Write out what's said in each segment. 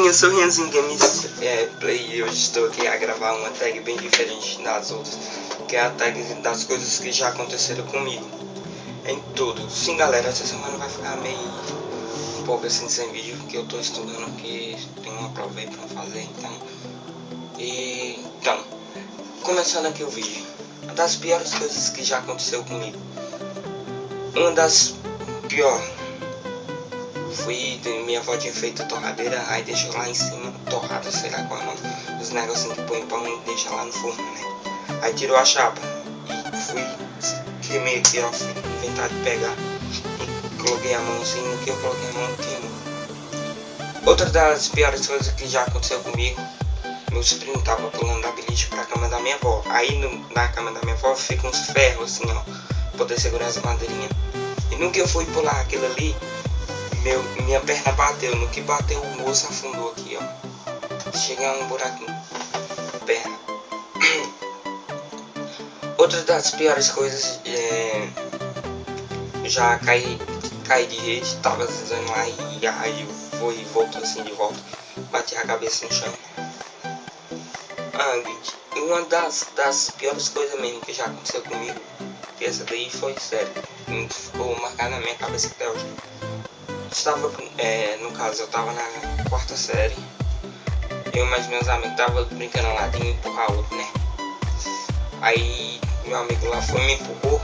Eu sou Rianzinho Games Play e hoje estou aqui a gravar uma tag bem diferente das outras, que é a tag das coisas que já aconteceram comigo em tudo. Sim galera, essa semana vai ficar meio um pouco assim sem vídeo, porque eu estou estudando aqui, tem uma prova aí pra fazer, então começando aqui o vídeo. Uma das piores coisas que já aconteceu comigo, uma das piores, minha avó tinha feito torradeira, aí deixou lá em cima, torrada, sei lá qual é o nome, os negocinhos que põe pão e deixa lá no forno, né? Aí tirou a chapa e queimei aqui, ó, fui inventar de pegar e coloquei a mão assim, no que eu coloquei a mão queimou. Outra das piores coisas que já aconteceu comigo, meus primos estavam pulando da beliche pra cama da minha avó, aí na cama da minha avó fica uns ferros assim, ó, pra poder segurar essa madeirinha, e no que eu fui pular aquilo ali, minha perna bateu, no que bateu o osso afundou aqui, ó. Cheguei a um buraquinho na perna. Outra das piores coisas já caí de rede, tava deslizando lá e aí foi e voltou assim de volta, bati a cabeça no chão. E uma das piores coisas mesmo que já aconteceu comigo, que essa daí foi sério, ficou marcada na minha cabeça até hoje. Estava, no caso, eu estava na quarta série, eu e mais meus amigos estavam brincando lá de um empurrar outro, né? Aí meu amigo lá foi me empurrou,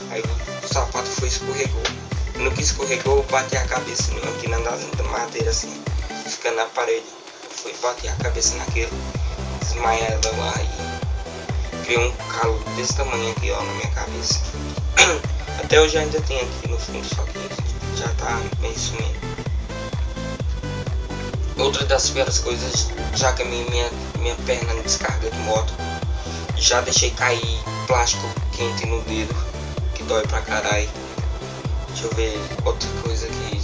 aí o sapato foi escorregou. No que escorregou, eu bati a cabeça aqui na madeira assim, ficando na parede. Fui bater a cabeça naquele, desmaiada lá e criou um calo desse tamanho aqui, ó, na minha cabeça. Até hoje ainda tem aqui no fundo, só que já tá meio sumindo. Outra das piores coisas, já que minha perna na descarga de moto, já deixei cair plástico quente no dedo, que dói pra caralho. Deixa eu ver outra coisa aqui.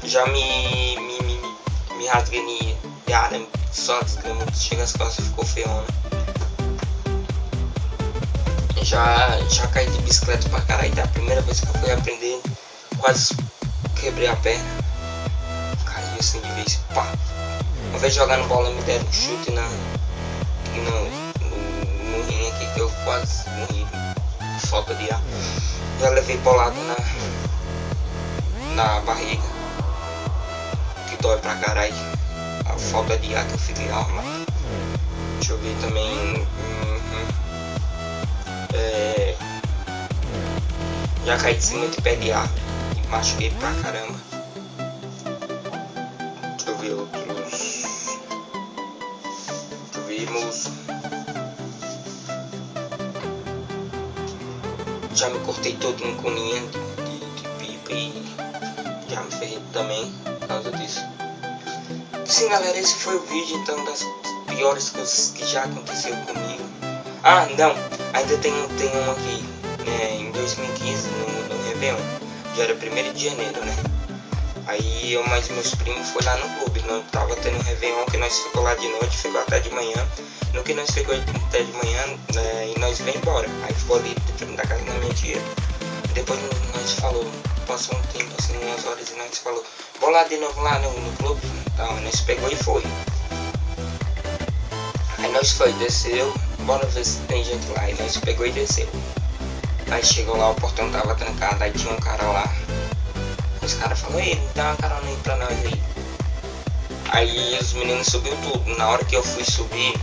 Já me rasguei de arame, só desgrama, chega as costas, ficou feona. Já caí de bicicleta pra caralho, da primeira vez que eu fui aprender, quase quebrei a perna, caí assim de vez, pá. Uma vez jogando bola me deram um chute no rim aqui, que eu quase morri, falta de ar. Já levei bolada na barriga, que dói pra caralho, a falta de ar que eu fiquei armado. Deixa eu ver também. Já caí de cima de pé de árvore e machuquei pra caramba. Deixa eu ver outros. Vimos. Já me cortei todinho com linha de pipa e já me ferrei também por causa disso. Sim galera, esse foi o vídeo então das piores coisas que já aconteceu comigo. Ah não, ainda tem um aqui, né, em 2015 no Réveillon, já era 1º de janeiro, né? Aí eu mais meus primos foi lá no clube, não tava tendo um Réveillon, que nós ficou lá de noite, ficou até de manhã. No que nós ficou até de manhã, né, e nós veio embora. Aí ficou ali de frente da casa da minha tia. Depois nós falou, passou um tempo assim, umas horas, e nós falou, vou lá de novo lá no clube. Então nós pegou e foi. Aí nós foi, desceu, bora ver se tem gente lá. E nós pegou e desceu. Aí chegou lá, o portão tava trancado, aí tinha um cara lá. Os caras falaram, ei, dá uma carona aí pra nós aí. Aí os meninos subiu tudo. Na hora que eu fui subir,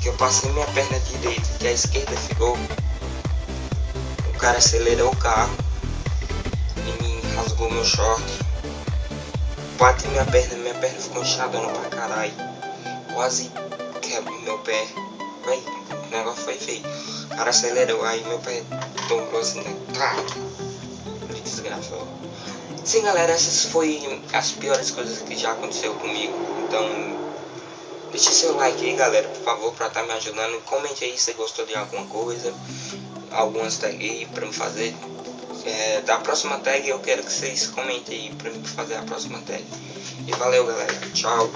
que eu passei minha perna direita, que a esquerda ficou, o cara acelerou o carro e me rasgou meu short. Bati minha perna ficou inchadona pra caralho. Quase quebrou meu pé. Véi, o negócio foi feio. O cara acelerou, aí meu pé tomou assim, né? Ele desgraçou. Sim galera, essas foram as piores coisas que já aconteceu comigo. Então deixa seu like aí galera, por favor, pra estar me ajudando. Comente aí se gostou de alguma coisa, algumas tags aí pra me fazer. Da próxima tag eu quero que vocês comentem aí pra mim fazer a próxima tag. E valeu galera, tchau.